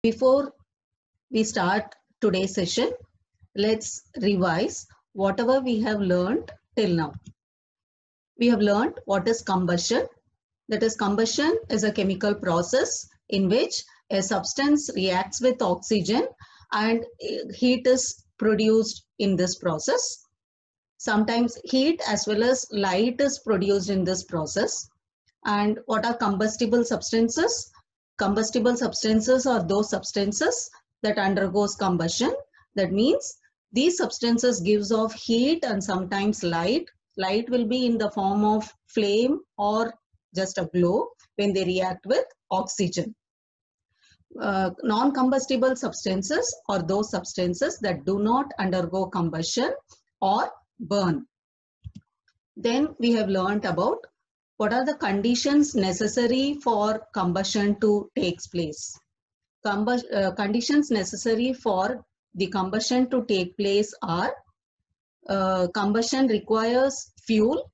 Before we start today's session, let's revise whatever we have learned till now. We have learned what is combustion. That is, combustion is a chemical process in which a substance reacts with oxygen and heat is produced in this process. Sometimes heat as well as light is produced in this process. And what are combustible substances? Combustible substances are those substances that undergoes combustion. That means these substances gives off heat and sometimes light. Light will be in the form of flame or just a glow when they react with oxygen. Non-combustible substances are those substances that do not undergo combustion or burn. Then we have learnt about what are the conditions necessary for combustion to take place. Conditions necessary for the combustion to take place are combustion requires fuel.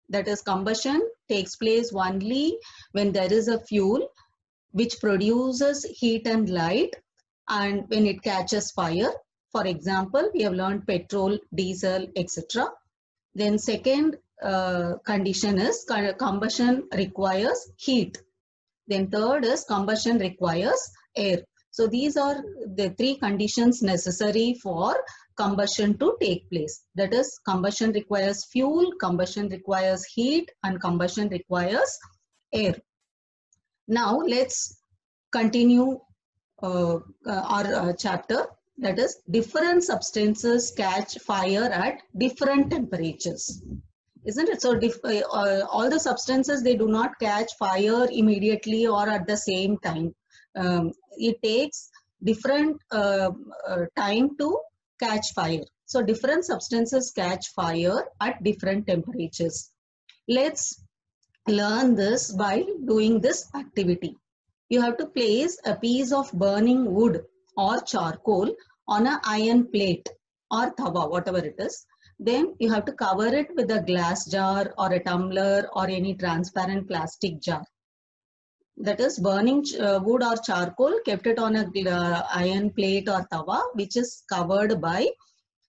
That is, combustion takes place only when there is a fuel which produces heat and light and when it catches fire. For example, we have learned petrol, diesel, etc. Then second condition is combustion requires heat. Then third is combustion requires air. So these are the three conditions necessary for combustion to take place. That is, combustion requires fuel, combustion requires heat, and combustion requires air. Now let's continue our chapter. That is, different substances catch fire at different temperatures. Isn't it? So all the substances, they do not catch fire immediately or at the same time. It takes different time to catch fire. So different substances catch fire at different temperatures. Let's learn this by doing this activity. You have to place a piece of burning wood or charcoal on an iron plate or tawa, whatever it is. Then you have to cover it with a glass jar or a tumbler or any transparent plastic jar. That is, burning wood or charcoal, kept it on a iron plate or tawa which is covered by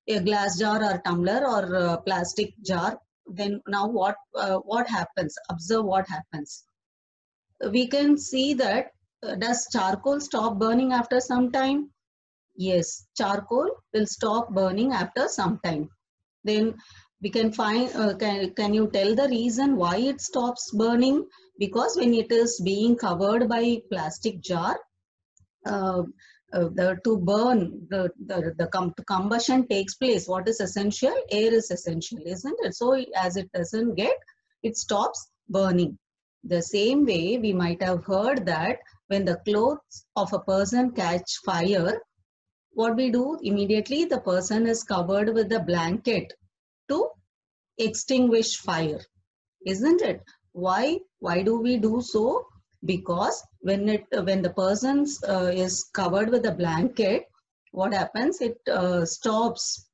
a glass jar or tumbler or a plastic jar. Then now what happens? Observe what happens. We can see that does charcoal stop burning after some time? Yes, charcoal will stop burning after some time. Then we can find, can you tell the reason why it stops burning? Because when it is being covered by plastic jar, to burn, the combustion takes place. What is essential? Air is essential, isn't it? So as it doesn't get, it stops burning. The same way, we might have heard that when the clothes of a person catch fire, what we do immediately, the person is covered with a blanket to extinguish fire, isn't it? Why do we do so? Because when the person is covered with a blanket, what happens? It stops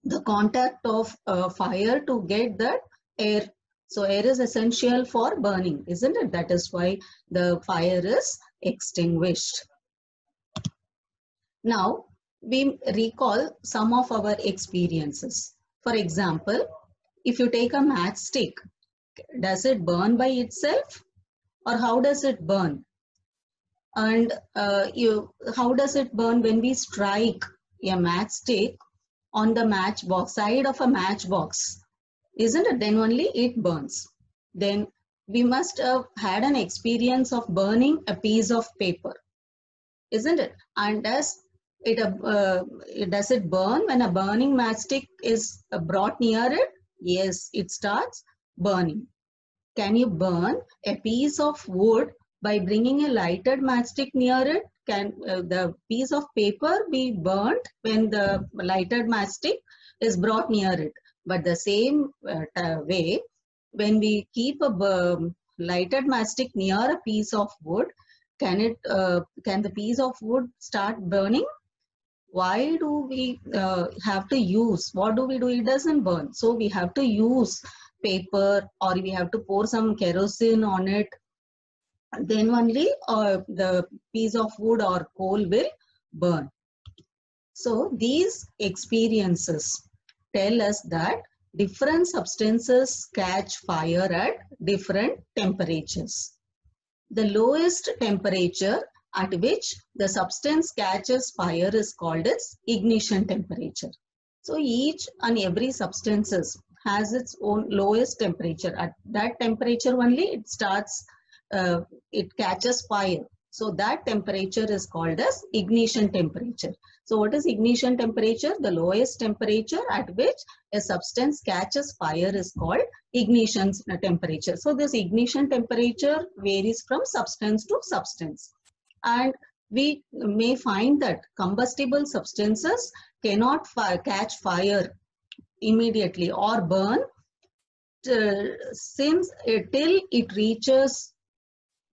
the contact of fire to get that air. So air is essential for burning, isn't it? That is why the fire is extinguished. Now we recall some of our experiences. For example, if you take a matchstick, does it burn by itself or how does it burn? And how does it burn when we strike a matchstick on the matchbox, side of a matchbox? Isn't it? Then only it burns. Then we must have had an experience of burning a piece of paper, isn't it? And does it burn when a burning matchstick is brought near it? Yes, it starts burning. Can you burn a piece of wood by bringing a lighted matchstick near it? Can the piece of paper be burnt when the lighted matchstick is brought near it? But the same way, when we keep a lighted matchstick near a piece of wood, can the piece of wood start burning? Why do we have to use? What do we do? It doesn't burn. So we have to use paper or we have to pour some kerosene on it then only the piece of wood or coal will burn. So these experiences tell us that different substances catch fire at different temperatures. The lowest temperature at which the substance catches fire is called its ignition temperature. So each and every substance has its own lowest temperature. At that temperature only it starts, it catches fire. So that temperature is called as ignition temperature. So what is ignition temperature? The lowest temperature at which a substance catches fire is called ignition temperature. So this ignition temperature varies from substance to substance. And we may find that combustible substances cannot catch fire immediately or burn since till it reaches,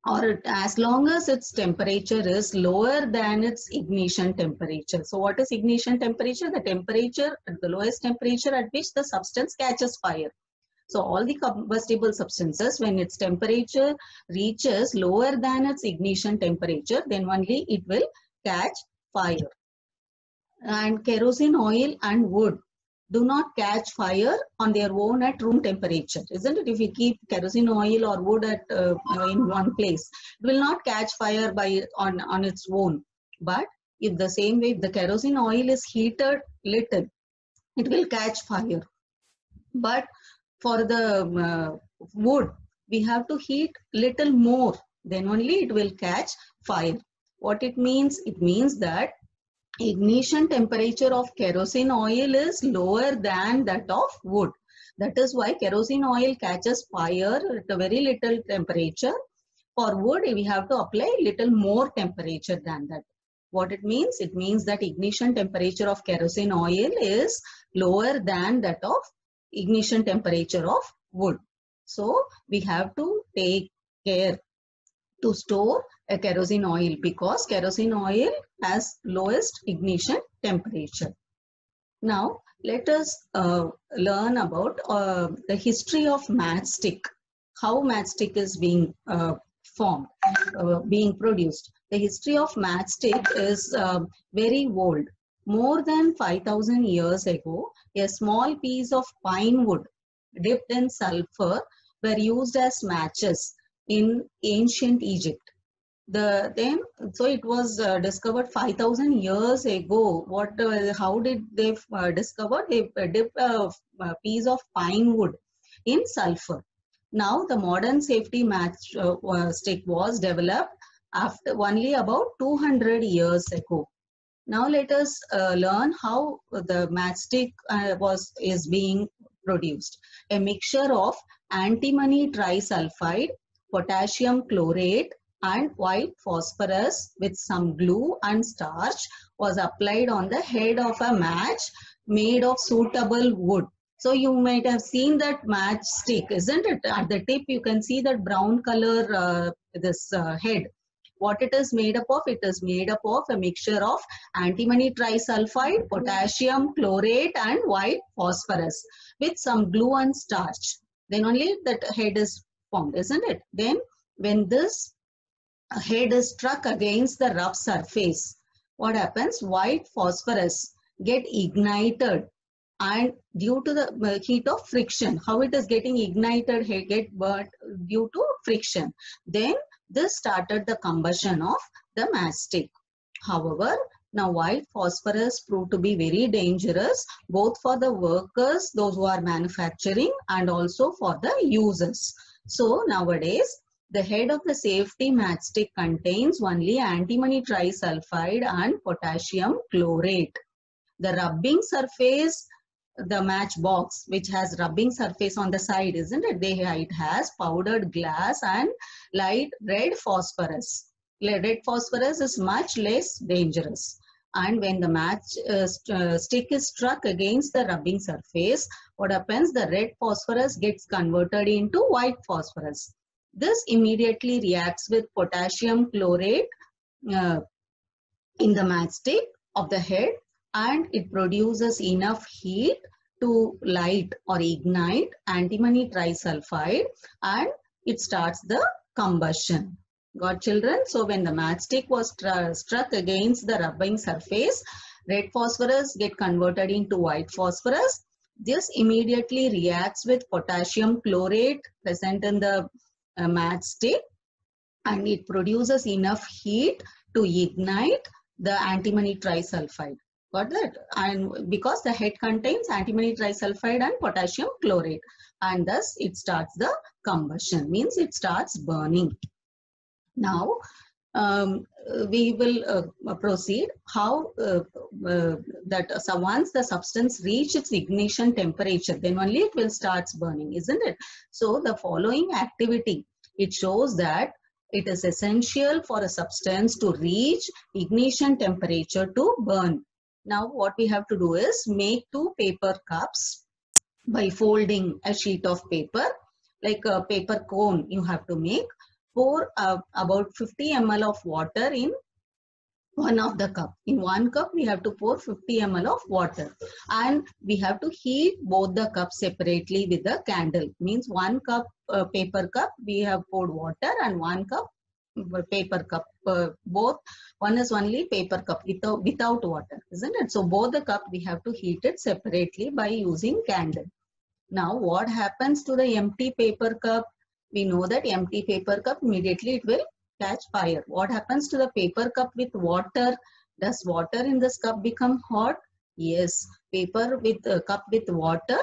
or as long as its temperature is lower than its ignition temperature. So what is ignition temperature? The temperature, the lowest temperature at which the substance catches fire. So all the combustible substances, when its temperature reaches lower than its ignition temperature, then only it will catch fire. And kerosene oil and wood do not catch fire on their own at room temperature, isn't it? If we keep kerosene oil or wood at in one place, it will not catch fire on its own. But if the same way, if the kerosene oil is heated little, it will catch fire. But for the wood, we have to heat little more, then only it will catch fire. What it means? It means that ignition temperature of kerosene oil is lower than that of wood. That is why kerosene oil catches fire at a very little temperature. For wood, we have to apply little more temperature than that. What it means? It means that ignition temperature of kerosene oil is lower than that of ignition temperature of wood. So we have to take care to store a kerosene oil because kerosene oil has lowest ignition temperature. Now let us learn about the history of matchstick, how matchstick is being formed, being produced. The history of matchstick is very old. More than 5,000 years ago, a small piece of pine wood dipped in sulfur were used as matches in ancient Egypt. So it was discovered 5,000 years ago. How did they discover? They dipped a piece of pine wood in sulfur. Now the modern safety matchstick was developed after only about 200 years ago. Now let us learn how the matchstick is being produced. A mixture of antimony trisulfide, potassium chlorate and white phosphorus with some glue and starch was applied on the head of a match made of suitable wood. So you might have seen that matchstick, isn't it? At the tip you can see that brown color head. What it is made up of? It is made up of a mixture of antimony trisulfide, potassium chlorate and white phosphorus with some glue and starch. Then only that head is formed, isn't it? Then when this head is struck against the rough surface, what happens? White phosphorus get ignited, and due to the heat of friction, how it is getting ignited, get burnt due to friction. Then this started the combustion of the matchstick. However, now white phosphorus proved to be very dangerous both for the workers, those who are manufacturing, and also for the users. So nowadays, the head of the safety matchstick contains only antimony trisulfide and potassium chlorate. The rubbing surface, the matchbox, which has rubbing surface on the side, isn't it? It has powdered glass and light red phosphorus. Red phosphorus is much less dangerous. And when the match stick is struck against the rubbing surface, what happens? The red phosphorus gets converted into white phosphorus. This immediately reacts with potassium chlorate in the matchstick of the head, and it produces enough heat to light or ignite antimony trisulfide, and it starts the combustion. Got children? So when the matchstick was struck against the rubbing surface, red phosphorus get converted into white phosphorus. This immediately reacts with potassium chlorate present in the matchstick, and it produces enough heat to ignite the antimony trisulfide. Got that? And because the head contains antimony trisulfide and potassium chlorate, and thus it starts the combustion, means it starts burning. Now we will proceed how that once the substance reach its ignition temperature, then only it will start burning, isn't it? So the following activity, it shows that it is essential for a substance to reach ignition temperature to burn. Now what we have to do is make 2 paper cups by folding a sheet of paper, like a paper cone you have to make. Pour about 50 ml of water in one of the cup. In 1 cup, we have to pour 50 ml of water, and we have to heat both the cups separately with the candle. Means 1 cup paper cup we have poured water, and 1 cup paper cup. Both, one is only paper cup without water, isn't it? So both the cup we have to heat it separately by using candle. Now what happens to the empty paper cup? We know that empty paper cup, immediately it will catch fire. What happens to the paper cup with water? Does water in this cup become hot? Yes, paper with cup with water,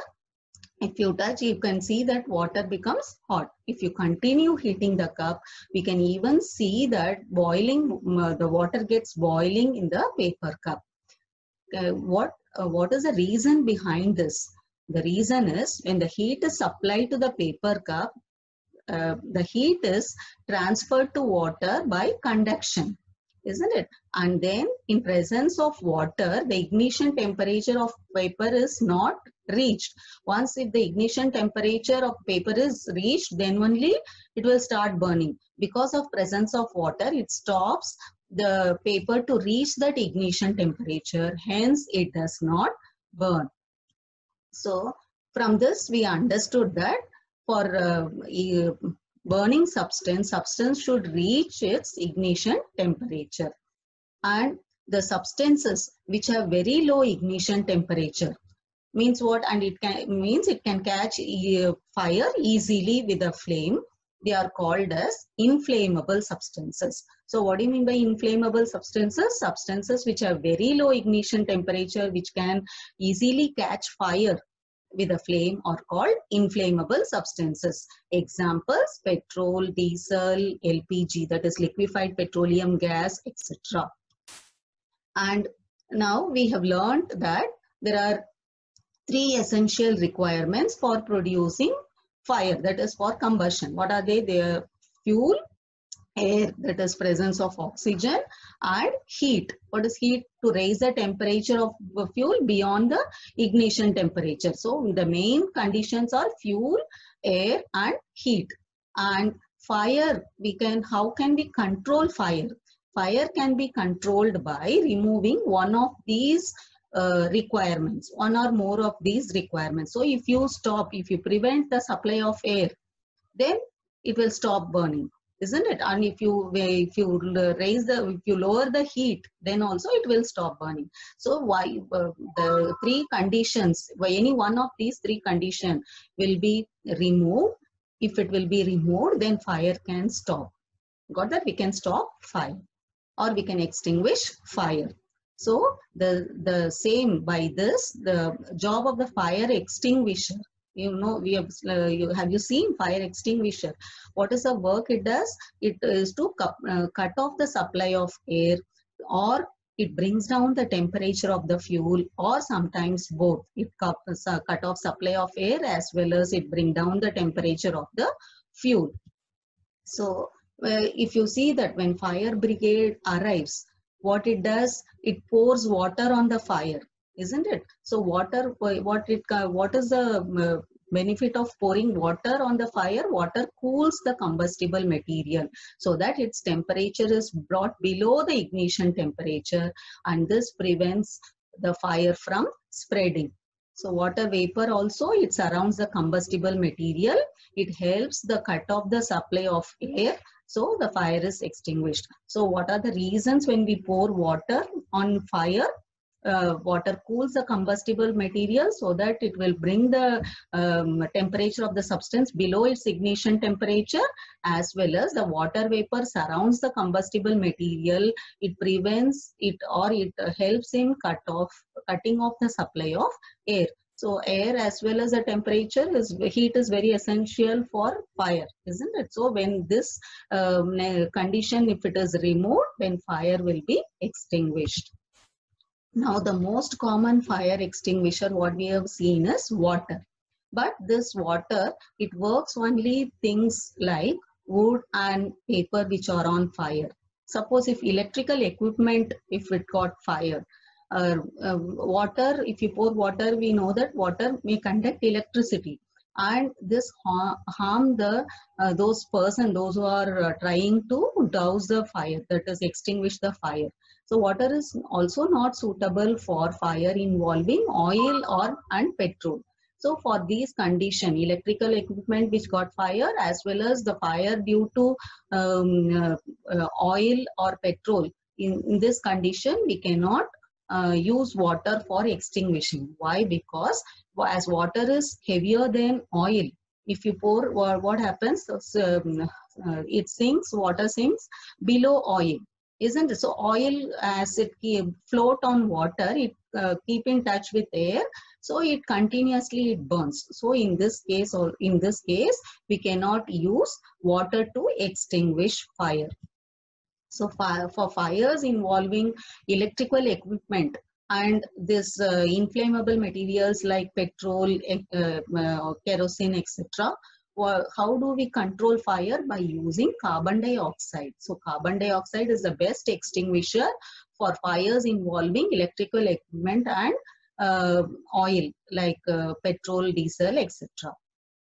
if you touch, you can see that water becomes hot. If you continue heating the cup, we can even see that boiling, the water gets boiling in the paper cup. What is the reason behind this? The reason is when the heat is supplied to the paper cup, the heat is transferred to water by conduction, isn't it? And then in presence of water, the ignition temperature of paper is not reached. Once if the ignition temperature of paper is reached, then only it will start burning. Because of presence of water, it stops the paper to reach that ignition temperature. Hence, it does not burn. So from this, we understood that for burning substance should reach its ignition temperature. And the substances which have very low ignition temperature means what? And it can catch fire easily with a flame. They are called as inflammable substances. So what do you mean by inflammable substances? Substances which have very low ignition temperature, which can easily catch fire with a flame, are called inflammable substances. Examples: petrol, diesel, LPG, that is liquefied petroleum gas, etc. And now we have learned that there are 3 essential requirements for producing fire, that is for combustion. What are they? They are fuel, air, that is presence of oxygen, and heat. What is heat? To raise the temperature of the fuel beyond the ignition temperature. So the main conditions are fuel, air, and heat. And fire, how can we control fire? Fire can be controlled by removing one of these requirements, one or more of these requirements. So if you prevent the supply of air, then it will stop burning, isn't it? And if you lower the heat, then also it will stop burning. So why the 3 conditions, any one of these 3 conditions will be removed. If it will be removed, then fire can stop. Got that? We can stop fire, or we can extinguish fire. So the same by this, the job of the fire extinguisher. You know, have you seen fire extinguisher? What is the work it does? It is to cut off the supply of air, or it brings down the temperature of the fuel, or sometimes both. It cut off supply of air as well as it bring down the temperature of the fuel. So if you see that when fire brigade arrives, what it does, it pours water on the fire, isn't it? So what is the benefit of pouring water on the fire? Water cools the combustible material so that its temperature is brought below the ignition temperature, and this prevents the fire from spreading. So water vapor also, it surrounds the combustible material. It helps the cut off the supply of air So the fire is extinguished. So what are the reasons when we pour water on fire? Water cools the combustible material so that it will bring the temperature of the substance below its ignition temperature, as well as the water vapor surrounds the combustible material. It prevents it, or it helps in cutting off the supply of air. So air as well as the temperature heat is very essential for fire, isn't it? So when this condition, if it is removed, then fire will be extinguished. Now, the most common fire extinguisher what we have seen is water. But this water, it works only things like wood and paper which are on fire. Suppose if electrical equipment, if it got fire, water, if you pour water, we know that water may conduct electricity. And this harm the those who are trying to douse the fire, that is extinguish the fire. So water is also not suitable for fire involving oil and petrol. So for these conditions, electrical equipment which got fire as well as the fire due to oil or petrol, in this condition we cannot use water for extinguishing. Why? Because as water is heavier than oil, if you pour, what happens? It sinks, water sinks below oil, isn't it? So oil, as it float on water, it keep in touch with air, so it continuously it burns. So in this case, we cannot use water to extinguish fire. So for fires involving electrical equipment and this inflammable materials like petrol, kerosene, etc., how do we control fire? By using carbon dioxide. So carbon dioxide is the best extinguisher for fires involving electrical equipment and oil like petrol, diesel, etc.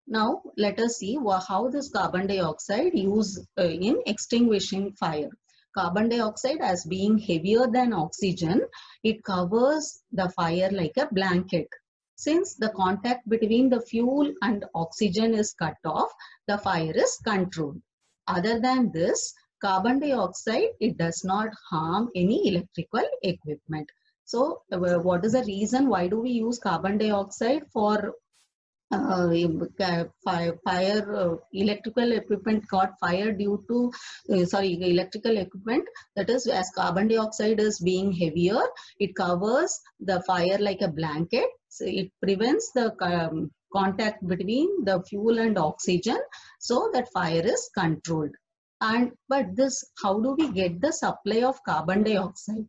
Now let us see how this carbon dioxide used in extinguishing fire. Carbon dioxide, as being heavier than oxygen, it covers the fire like a blanket. Since the contact between the fuel and oxygen is cut off, the fire is controlled. Other than this, carbon dioxide, it does not harm any electrical equipment. So what is the reason? Why do we use carbon dioxide for electrical equipment got fire due to electrical equipment? That is, as carbon dioxide is being heavier, it covers the fire like a blanket. So it prevents the contact between the fuel and oxygen, so that fire is controlled. But this, how do we get the supply of carbon dioxide?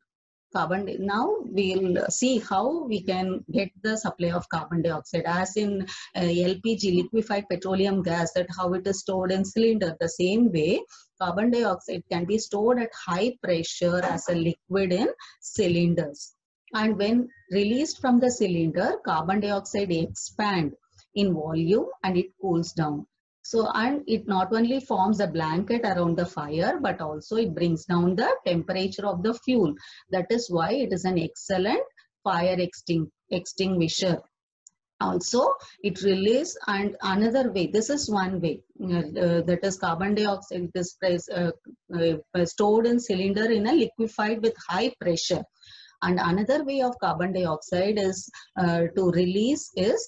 Now we'll see how we can get the supply of carbon dioxide. As in LPG, liquefied petroleum gas, that how it is stored in cylinder, the same way carbon dioxide can be stored at high pressure as a liquid in cylinders. And when released from the cylinder, carbon dioxide expands in volume and it cools down. So, and it not only forms a blanket around the fire, but also it brings down the temperature of the fuel. That is why it is an excellent fire extinguisher. Also, it releases, and another way, this is one way, that is carbon dioxide is stored in cylinder in a liquefied with high pressure. And another way of carbon dioxide is to release is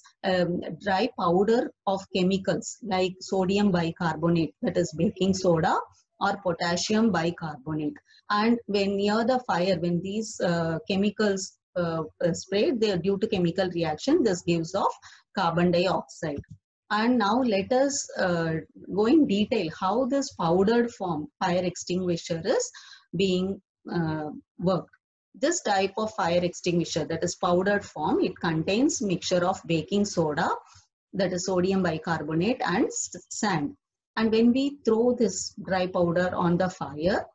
dry powder of chemicals like sodium bicarbonate, that is baking soda, or potassium bicarbonate. And when near the fire, when these chemicals sprayed, they are due to chemical reaction, this gives off carbon dioxide. And now let us go in detail how this powdered form fire extinguisher is being worked. This type of fire extinguisher, that is powdered form, it contains mixture of baking soda, that is sodium bicarbonate, and sand. And when we throw this dry powder on the fire,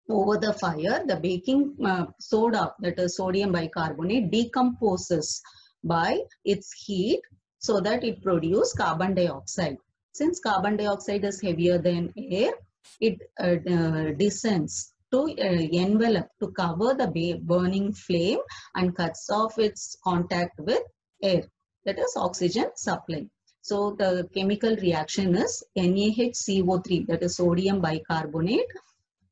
over the fire, the baking soda, that is sodium bicarbonate, decomposes by its heat so that it produces carbon dioxide. Since carbon dioxide is heavier than air, it descends to envelop, to cover the burning flame, and cuts off its contact with air, that is oxygen supply. So the chemical reaction is NaHCO3, that is sodium bicarbonate.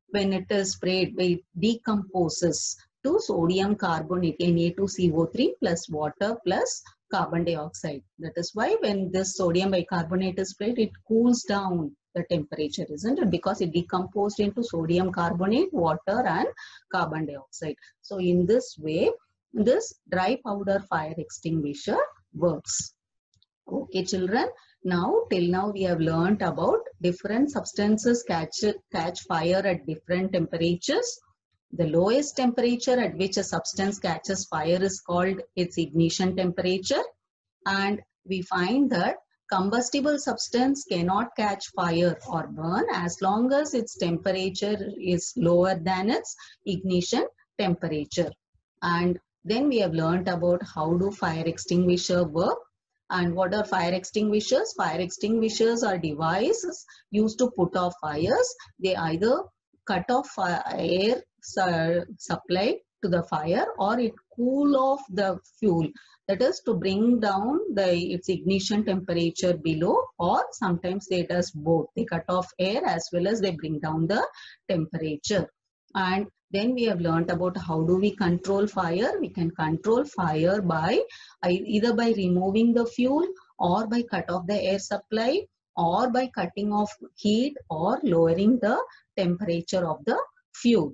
When it is sprayed, it decomposes to sodium carbonate, Na2CO3 plus water plus carbon dioxide. That is why when this sodium bicarbonate is sprayed, it cools down the temperature, isn't it? Because it decomposed into sodium carbonate, water and carbon dioxide. So in this way, this dry powder fire extinguisher works. Okay, children. Now, till now we have learnt about different substances catch fire at different temperatures. The lowest temperature at which a substance catches fire is called its ignition temperature. And we find that combustible substance cannot catch fire or burn as long as its temperature is lower than its ignition temperature. And then we have learnt about how do fire extinguisher work. And what are fire extinguishers? Fire extinguishers are devices used to put off fires. They either cut off air supply to the fire, or it cool off the fuel. That is to bring down its ignition temperature below, or sometimes they does both. They cut off air as well as they bring down the temperature. And then we have learnt about how do we control fire. We can control fire by either by removing the fuel, or by cut off the air supply, or by cutting off heat or lowering the temperature of the fuel.